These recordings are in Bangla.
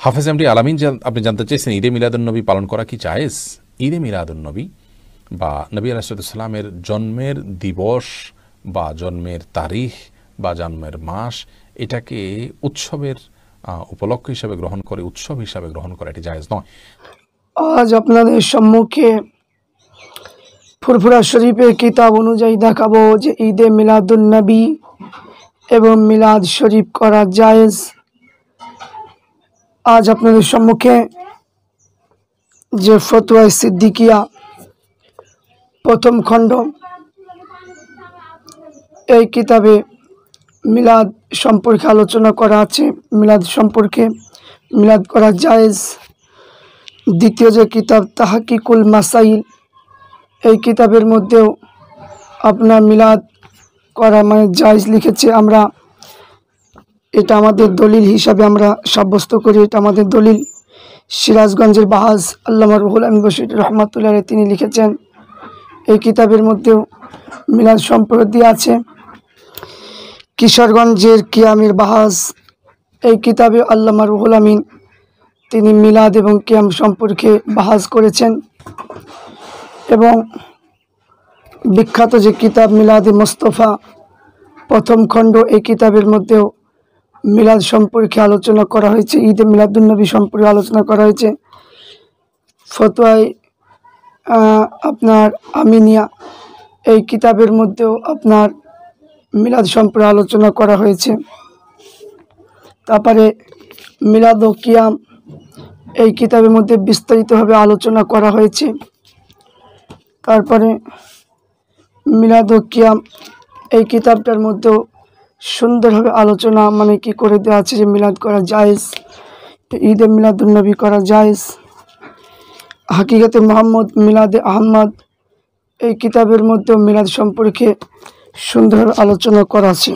হাফেজ এমডি আলামিন, আপনি জানতে চেয়েছেন ঈদে মিলাদুন্নবী পালন করা কি জায়েজ? ঈদে মিলাদুন্নবী বা নবী আলাইহিসসালামের জন্মের দিবস বা জন্মের তারিখ বা জন্মের মাস, এটাকে উৎসবের উপলক্ষ হিসাবে গ্রহণ করে, উৎসব হিসাবে গ্রহণ করা এটি জায়েজ নয়। আজ আপনাদের সম্মুখে ফুরফুরা শরীফের কিতাব অনুযায়ী দেখাবো যে ঈদে মিলাদুন্নবী এবং মিলাদ শরীফ করা জায়েজ। আজ আপনাদের সম্মুখে যে ফতোয়া সিদ্দিকিয়া প্রথম খণ্ড, এই কিতাবে মিলাদ সম্পর্কে আলোচনা করা আছে। মিলাদ সম্পর্কে মিলাদ করা জায়েজ। দ্বিতীয় যে কিতাব তাহকিকুল মাসাইল, এই কিতাবের মধ্যেও আপনার মিলাদ করা মানে জায়েজ লিখেছে। আমরা এটা আমাদের দলিল হিসাবে আমরা সাব্যস্ত করি, এটা আমাদের দলিল। সিরাজগঞ্জের বাহাজ আল্লামা রুহুল আমিন বশির রহমাতুল্লাহ তিনি লিখেছেন। এই কিতাবের মধ্যেও মিলাদ সম্পর্কে আছে। কিশোরগঞ্জের কিয়ামের বাহাজ, এই কিতাবে আল্লামা রুহুল আমিন তিনি মিলাদ এবং কিয়াম সম্পর্কে বাহাজ করেছেন। এবং বিখ্যাত যে কিতাব মিলাদে মোস্তফা প্রথম খণ্ড, এই কিতাবের মধ্যেও মিলাদ সম্পর্কে আলোচনা করা হয়েছে, ঈদে মিলাদুন্নবী সম্পর্কে আলোচনা করা হয়েছে। ফতোয়ায় আপনার আমিনিয়া, এই কিতাবের মধ্যেও আপনার মিলাদ সম্পর্কে আলোচনা করা হয়েছে। তারপরে মিলাদ ও কিয়াম, এই কিতাবের মধ্যে বিস্তারিতভাবে আলোচনা করা হয়েছে। তারপরে মিলাদ ও কিয়াম, এই কিতাবটার মধ্যেও সুন্দরভাবে আলোচনা মানে কি করে দেওয়া আছে যে মিলাদ করা জায়েজ, ঈদে মিলাদুন্নবী করা জায়েজ। হাকিকতে মোহাম্মদ মিলাদে আহমদ, এই কিতাবের মধ্যেও মিলাদ সম্পর্কে সুন্দরভাবে আলোচনা করা আছে।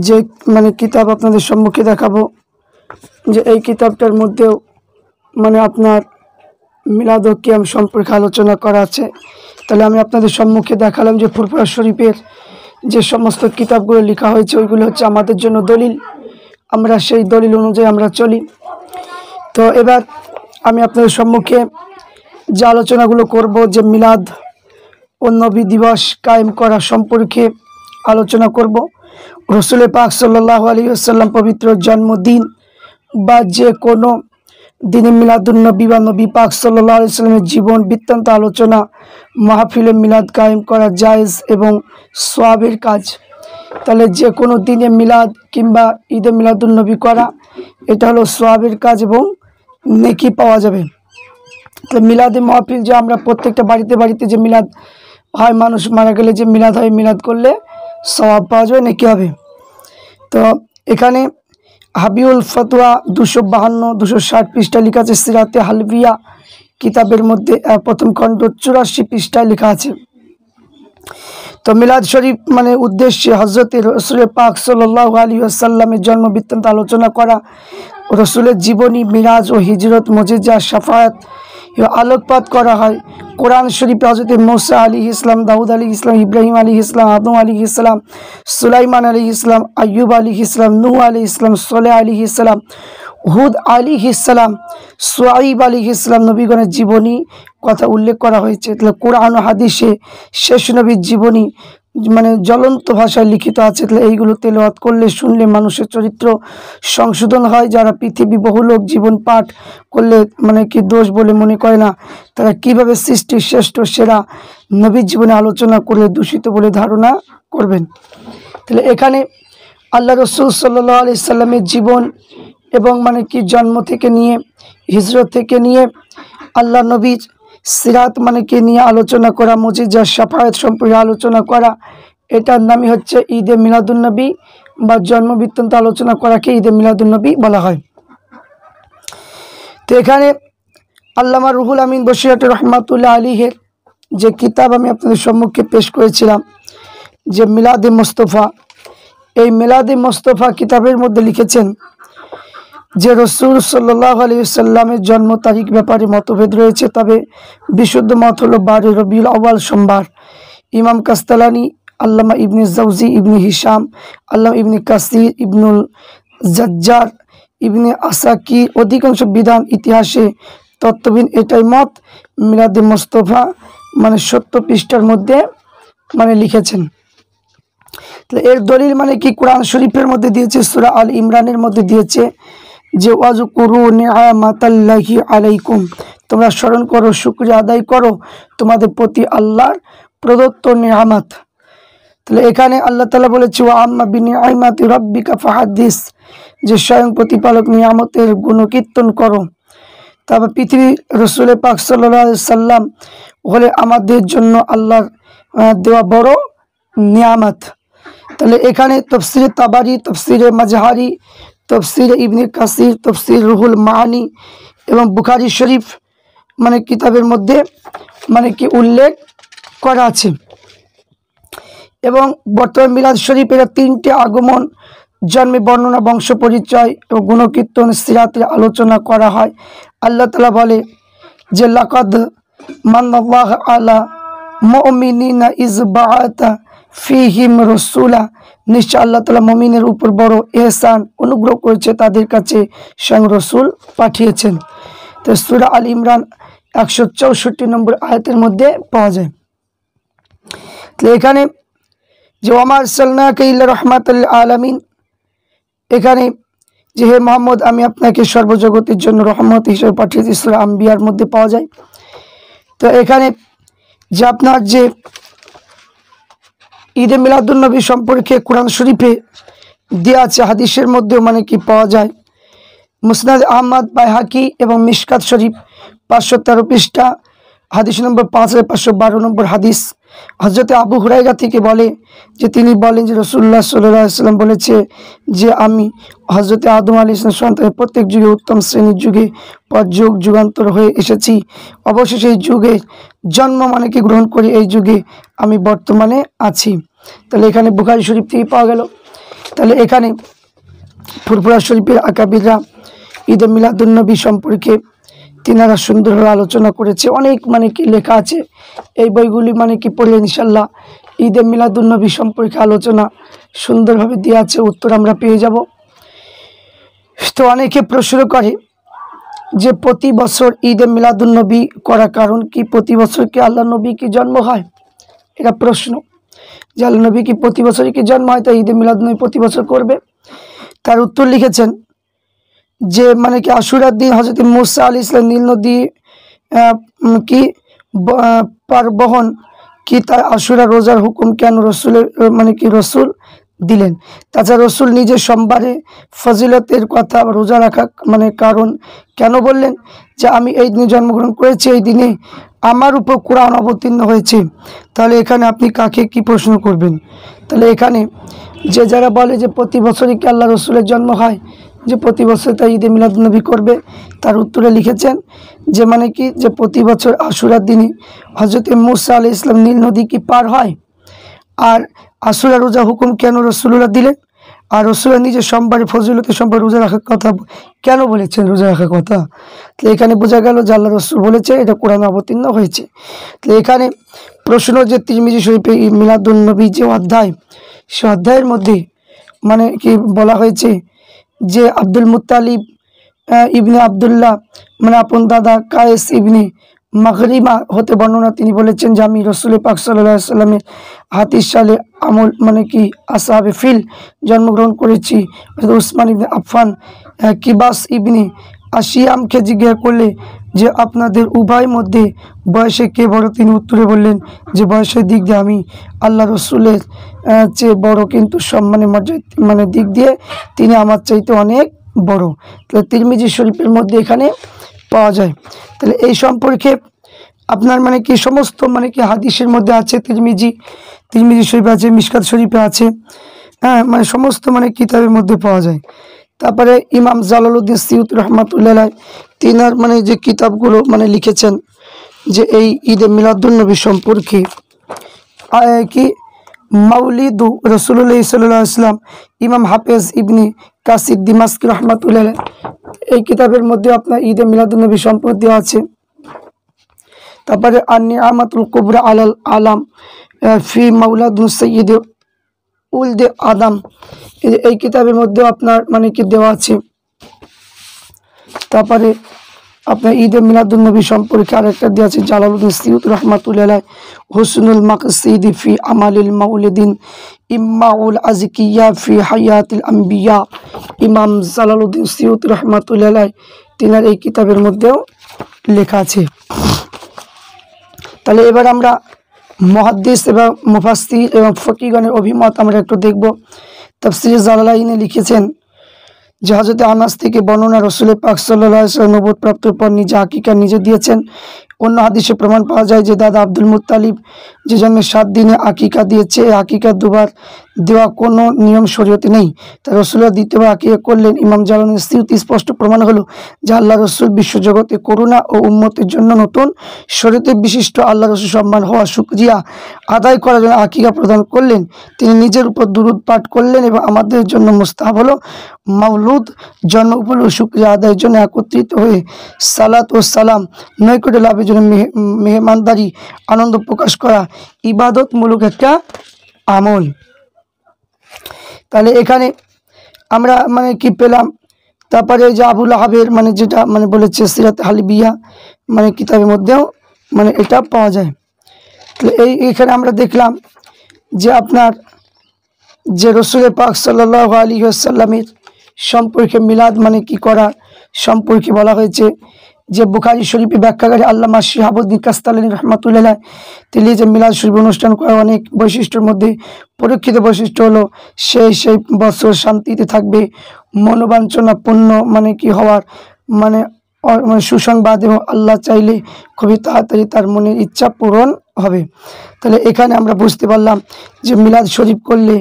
যে মানে কিতাব আপনাদের সম্মুখে দেখাবো যে এই কিতাবটার মধ্যেও মানে আপনার মিলাদ ও কিয়াম সম্পর্কে আলোচনা করা আছে। তাহলে আমি আপনাদের সম্মুখে দেখালাম যে ফুরফুরা শরীফের যে সমস্ত কিতাবগুলো লেখা হয়েছে ওইগুলো হচ্ছে আমাদের জন্য দলিল, আমরা সেই দলিল অনুযায়ী আমরা চলি। তো এবার আমি আপনাদের সম্মুখে যে আলোচনাগুলো করব যে মিলাদ ও নবী দিবস কায়েম করা সম্পর্কে আলোচনা করব। রসুল পাক সাল্লাল্লাহু আলাইহি ওয়াসাল্লাম পবিত্র জন্মদিন বা যে কোনো দিনে মিলাদুন্নবী বা নবী পাক সাল্লাল্লাহু আলাইহি ওয়াসাল্লামের জীবন বৃত্তান্ত আলোচনা মাহফিলে মিলাদ কায়েম করা জায়েজ এবং সওয়াবের কাজ। তাহলে যে কোনো দিনে মিলাদ কিংবা ঈদে মিলাদুন্নবী করা, এটা হলো সওয়াবের কাজ এবং নেকি পাওয়া যাবে। তো মিলাদে মাহফিল যে আমরা প্রত্যেকটা বাড়িতে বাড়িতে যে মিলাদ হয়, মানুষ মারা গেলে যে মিলাদ হয়, মিলাদ করলে সওয়াব পাওয়া যাবে, নেকি হবে। তো এখানে হাবিউল ফতোয়া 252-260 পৃষ্ঠা লেখা আছে। সিরাতে হালভিয়া কিতাবের মধ্যে প্রথম খণ্ড 84 পৃষ্ঠায় লেখা আছে। তো মিলাদ শরীফ মানে উদ্দেশ্যে হজরত রসুল পাক সাল্লাল্লাহু আলাইহি ওয়াসাল্লামের জন্ম বৃত্তান্ত আলোচনা করা, রসুলের জীবনী, মিরাজ ও হিজরত, মুজিজা, শাফায়াত আলোকপাত করা হয়। কোরআন শরীফে হজরত মূসা আলাইহিস ইসলাম, দাউদ আলাইহিস ইসলাম, ইব্রাহিম আলাইহিস ইসলাম, আদম আলাইহিস ইসলাম, সুলাইমান আলাইহিস ইসলাম, আইয়ুব আলাইহিস ইসলাম, নূহ আলাইহিস ইসলাম, সালেহ আলাইহিস ইসলাম, হুদ আলাইহিস সালাম, শুআইব আলাইহিস ইসলাম নবীগণের জীবনী কথা উল্লেখ করা হয়েছে। তাহলে কোরআন ও হাদিসে শেষ নবীর জীবনী মানে জ্বলন্ত ভাষায় লিখিত আছে। তাহলে এইগুলো তেলাওয়াত করলে, শুনলে মানুষের চরিত্র সংশোধন হয়। যারা পৃথিবী বহুলোক জীবন পাঠ করলে মানে কি দোষ বলে মনে করে না, তারা কিভাবে সৃষ্টির শ্রেষ্ঠ সেরা নবীর জীবনে আলোচনা করলে দূষিত বলে ধারণা করবেন। তাহলে এখানে আল্লাহ রসুল সাল্লাল্লাহু আলাইহি সাল্লামের জীবন এবং মানে কি জন্ম থেকে নিয়ে হিজরত থেকে নিয়ে আল্লাহ নবীর সিরাত মানে কি নিয়ে আলোচনা করা, মুজিজা, শাফায়াত সম্পর্কে আলোচনা করা, এটার নামই হচ্ছে ঈদে মিলাদুন্নবী বা জন্ম বৃত্তান্ত আলোচনা করাকে ঈদে মিলাদুন্নবী বলা হয়। তো এখানে আল্লামা রুহুল আমিন বশির রহমাতুল্লাহ আলাইহির যে কিতাব আমি আপনাদের সম্মুখে পেশ করেছিলাম যে মিলাদে মোস্তফা, এই মিলাদে মোস্তফা কিতাবের মধ্যে লিখেছেন যে রসুল সাল্লাল্লাহু আলাইহি ওয়াসাল্লামের জন্ম তারিখ ব্যাপারে মতভেদ রয়েছে, তবে বিশুদ্ধ মত হলো 12 রবিউল আউয়াল সোমবার। ইমাম কাস্তালানি, আল্লামা ইবনে জাউজি, ইবনে হিশাম, আল্লামা ইবনে কাসির, ইবনুল জাজ্জার, ইবনে আসাকির অধিকাংশ বিধান ইতিহাসে তত্ত্ববিদ এটাই মত মিলাদে মোস্তফা মানে 70 পৃষ্ঠার মধ্যে মানে লিখেছেন। এর দলিল মানে কি কোরআন শরীফের মধ্যে দিয়েছে, সূরা আল ইমরানের মধ্যে দিয়েছে যে ওয়াজকুরু নিআমাতাল্লাহি আলাইকুম, তোমরা স্মরণ করো, শুকরিয়া আদায় করো তোমাদের প্রতি আল্লাহর প্রদত্ত নিয়ামত। তাহলে এখানে আল্লাহ তাআলা বলেছে ওয়া আম্মা বিনিআমাতি রাব্বিকা ফাহাদ্দিস, যে স্বয়ং প্রতিপালক নিয়ামতের গুণকীর্তন করো। তারপর পৃথিবী রাসূল পাক সাল্লাল্লাহু আলাইহি সাল্লাম হলে আমাদের জন্য আল্লাহর দেওয়া বড় নিয়ামত। তাহলে এখানে তাফসিরে তাবারি, তাফসিরে মাজহারি, তাফসিরে ইবনে কাসির, তাফসির রুহুল মাআনি এবং বুখারী শরীফ মানে কিতাবের মধ্যে মানে কি উল্লেখ করা আছে। এবং বর্তমান মিলাদ শরীফের 3টে আগমন, জন্মে বর্ণনা, বংশ পরিচয় এবং গুণকীর্তন, সিরাতের আলোচনা করা হয়। আল্লাহ তাআলা বলে যে লাকাদ মান্নাল্লাহু আলা মুমিনিনা ইজ বাআতা ফিহিম রাসূলা, নিশ্চয় আল্লাহ তাআলা মুমিনের উপর বড় ইহসান অনুগ্রহ করেছে, তাদের কাছে স্বয়ং রাসূল পাঠিয়েছেন। তো সূরা আল ইমরান 164 নম্বর আয়াতের মধ্যে পাওয়া যায়। তো এখানে যে ওয়ামা আরসালনাকা ইল্লা রাহমাতাল লিল আলামিন, এখানে যে হে মোহাম্মদ আমি আপনাকে সর্বজগতের জন্য রহমত হিসেবে পাঠিয়েছি, সূরা আম্বিয়ার মধ্যে পাওয়া যায়। তো এখানে যে আপনার যে ঈদে মিলাদুন্নবী সম্পর্কে কোরআন শরীফে দেওয়া আছে, হাদিসের মধ্যেও মানে কি পাওয়া যায়। মুসনাদ আহমদ, বাইহাকি এবং মিশকাত শরীফ 513 পৃষ্ঠা, হাদিস নম্বর 5512 নম্বর হাদিস। হযরতে আবু হুরায়রা থেকে বলে যে তিনি বলেন যে রাসূলুল্লাহ সাল্লাল্লাহু আলাইহি ওয়াসাল্লাম বলেছে যে আমি হযরতে আদম আলাইহিস সালামের সন্তানের প্রত্যেক যুগে উত্তম শ্রেণীর যুগে পর যুগ যুগান্তর হয়ে এসেছি, অবশেষে এই যুগে জন্ম মানে কি গ্রহণ করে এই যুগে আমি বর্তমানে আছি। তাহলে এখানে বুখারী শরীফ থেকে পাওয়া গেল। তাহলে এখানে ফুরফুরা শরীফের আকাবিররা ঈদে মিলাদুন্নবী সম্পর্কে তিনারা সুন্দরভাবে আলোচনা করেছে, অনেক মানে কি লেখা আছে। এই বইগুলি মানে কি পড়লে ইনশাল্লাহ ঈদে মিলাদুন্নবী সম্পর্কে আলোচনা সুন্দরভাবে দেওয়া আছে, উত্তর আমরা পেয়ে যাব। তো অনেকে প্রশ্ন করে যে প্রতি বছর ঈদে মিলাদুন্নবী করার কারণ কি, প্রতি বছর কি আল্লাহ নবী কি জন্ম হয়? এটা প্রশ্ন যে আল্লাহ নবী কি প্রতি বছরই কি জন্ম হয়, তাই ঈদে মিলাদুন্নবী প্রতি বছর করবে? তার উত্তর লিখেছেন যে মানে কি আশুরার দিন হযরত মুসা আলাইহিস সালাম নীল নদী কি পার বহন কি তার আশুরা রোজার হুকুম কেন রসুলের মানে কি রসুল দিলেন? তাছাড়া রসুল নিজে সোমবারে ফজিলতের কথা রোজা রাখা মানে কারণ কেন বললেন যে আমি এই দিনে জন্মগ্রহণ করেছি, এই দিনে আমার উপর কোরআন অবতীর্ণ হয়েছে। তাহলে এখানে আপনি কাকে কি প্রশ্ন করবেন? তাহলে এখানে যে যারা বলে যে প্রতি বছরই কি আল্লাহ রসুলের জন্ম হয়, যে প্রতি বছর তাই ঈদে মিলাদুন্নবী করবে, তার উত্তরে লিখেছেন যে মানে কি যে প্রতি বছর আশুরার দিনে হযরত মুসা আলাইহিস সালাম নীল নদী কি পার হয়, আর আশুরা রোজা হুকুম কেন রাসূলুল্লাহ দিলেন, আর রাসূলুল্লাহ নিজে সোমবারে ফজিলতের সম্পর্কে রোজা রাখার কথা কেন বলেছেন, রোজা রাখার কথা। তো এখানে বোঝা গেল যে আল্লাহ রসুল বলেছে, এটা কোরআনে অবতীর্ণ হয়েছে। তো এখানে প্রশ্ন যে তিরমিজি শরীফে মিলাদুন্নবী যে অধ্যায়, সে অধ্যায়ের মধ্যে মানে কি বলা হয়েছে যে আব্দুল মুত্তালিব ইবনে আবদুল্লাহ মানে আপন দাদা কায়েস ইবনে মাগরিমা হতে বর্ণনা, তিনি বলেছেন যে আমি রাসূল পাক সাল্লাল্লাহু আলাইহি ওয়াসাল্লামের হাদিস সালে আমল মানে কি আসহাবে ফিল জন্মগ্রহণ করেছি। উসমান ইবনে আফফান কিবাস ইবনে আশিয়ামকে জিজ্ঞাসা করলে যে আপনাদের উভয়ের মধ্যে বয়সে কে বড়, তিনি উত্তরে বললেন যে বয়সের দিক দিয়ে আমি আল্লাহ রসুলের চেয়ে বড়, কিন্তু সম্মানের মর্যাদা মানে দিক দিয়ে তিনি আমার চাইতে অনেক বড়। তাহলে তিরমিজি শরীফের মধ্যে এখানে পাওয়া যায়। তাহলে এই সম্পর্কে আপনার মানে কি সমস্ত মানে কি হাদিসের মধ্যে আছে, তিরমিজি শরীফে আছে, মিশকাত শরীফে আছে, হ্যাঁ মানে সমস্ত মানে কিতাবের মধ্যে পাওয়া যায়। তারপরে ইমাম জালালউদ্দিন সিয়ুতি রাহমাতুল্লাহ আলাইহি তিনার মানে যে কিতাবগুলো মানে লিখেছেন যে এই ঈদে মিলাদুন্নবী সম্পর্কে কি মাউলিদু রাসূলুল্লাহ সাল্লাল্লাহু আলাইহি ওয়াসাল্লাম, ইমাম হাফেজ ইবনে কাসির দিমাশকি রাহমাতুল্লাহ আলাইহি এই কিতাবের মধ্যে আপনার ঈদে মিলাদুন্নবী সম্পর্কে দেওয়া আছে। তারপরে আন-নিআমাতুল কুবরা আলাল আলাম ফি মাউলাদুন সাইয়্যিদ উলদে আদম, এই কিতাবের মধ্যে আপনার মানে কি দেওয়া আছে। তারপরে আপনার ঈদে মিলাদুন্নবী সম্পর্কে আরেকটা দেওয়া আছে জালালউদ্দিন সিয়ুতি রাহমাতুল্লাহ আলাইহি, হুসনুল মাকসিদি ফি আমালিল মাউলিদিন ইম্মাউল আজিকিয়া ফি হায়াতিল আম্বিয়া। ইমাম জালালউদ্দিন সিয়ুতি রাহমাতুল্লাহ আলাইহি তিনার এই কিতাবের মধ্যেও লেখা আছে। তাহলে এবার আমরা মুহাদ্দিস এবং মুফাসসির এবং ফকিহগণের অভিমত আমরা একটু দেখব। তাফসীর জালালাইনে লিখেছেন যে হযরত আনাস থেকে বর্ণনা, রাসূল পাক সাল্লাল্লাহু আলাইহি ওয়াসাল্লাম নবুয়ত প্রাপ্তির পর নিজে আকিকা নিজে দিয়েছেন। অন্য হাদিসে প্রমাণ পাওয়া যায় যে দাদা আব্দুল মুত্তালিব যে জন্মে 7 দিনে আকিকা দিয়েছে। আকিকা দুবার দেওয়া কোনো নিয়ম শরীয়তে নেই, তাই রাসূলুল্লাহ দ্বিতীয়বার আকিকা করলেন। ইমাম জালালউদ্দিন সিয়ুতি স্পষ্ট প্রমাণ হলো যে আল্লাহ রসুল বিশ্বজগতে করুণা ও উম্মতের জন্য নতুন শরীয়তে বিশিষ্ট আল্লাহ রসুল সম্মান হওয়া শুকরিয়া আদায় করার জন্য আকিকা প্রদান করলেন। তিনি নিজের উপর দুরূদ পাঠ করলেন এবং আমাদের জন্য মুস্তাহাব হলো মাওলুদ জন্ম উপলক্ষে শুকরিয়া আদায়ের জন্য একত্রিত হয়ে সালাত ও সালাম নৈকট্য লাভের জন্য মেহমানদারি আনন্দ প্রকাশ করা ইবাদতমূলক একটা আমল। তাহলে এখানে আমরা মানে কি পেলাম? তারপরে যে আবুল আহাবের মানে যেটা মানে বলেছে সিরাত হালিবিয়া মানে কিতাবের মধ্যেও মানে এটা পাওয়া যায়। তাহলে এইখানে আমরা দেখলাম যে আপনার যে রাসূল পাক সাল্লাল্লাহু আলাইহি ওয়াসাল্লামের সম্পর্কে মিলাদ মানে কি করা সম্পর্কে বলা হয়েছে যে বুখারী শরীফে ব্যাখ্যাকারী আল্লামা শিহাবুদ্দিন কাস্তালানী রাহমাতুল্লাহ আলাইহি তিনি যে মিলাদ শরীফ অনুষ্ঠান করার অনেক বৈশিষ্ট্যের মধ্যে পরীক্ষিত বৈশিষ্ট্য হলো সেই বছর শান্তিতে থাকবে, মনোবাঞ্ছনা পূর্ণ মানে কি হওয়ার মানে সুসংবাদ, এবং আল্লাহ চাইলে খুবই তাড়াতাড়ি তার মনের ইচ্ছা পূরণ হবে। তাহলে এখানে আমরা বুঝতে পারলাম যে মিলাদ শরীফ করলে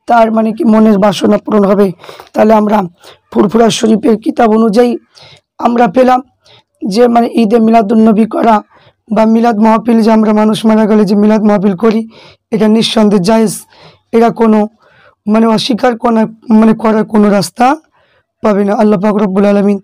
তার মানে কি মনের বাসনা পূরণ হবে। তাহলে আমরা ফুরফুরা শরীফের কিতাব অনুযায়ী আমরা পেলাম যে মানে ঈদে মিলাদুন্নবী করা বা মিলাদ মাহফিল, যে আমরা মানুষ মারা গেলে যে মিলাদ মাহফিল করি, এটা নিঃসন্দেহে জায়েজ। এটা কোনো মানে অস্বীকার করার কোনো রাস্তা পাবে না। আল্লাহ পাক রব্বুল আলামিন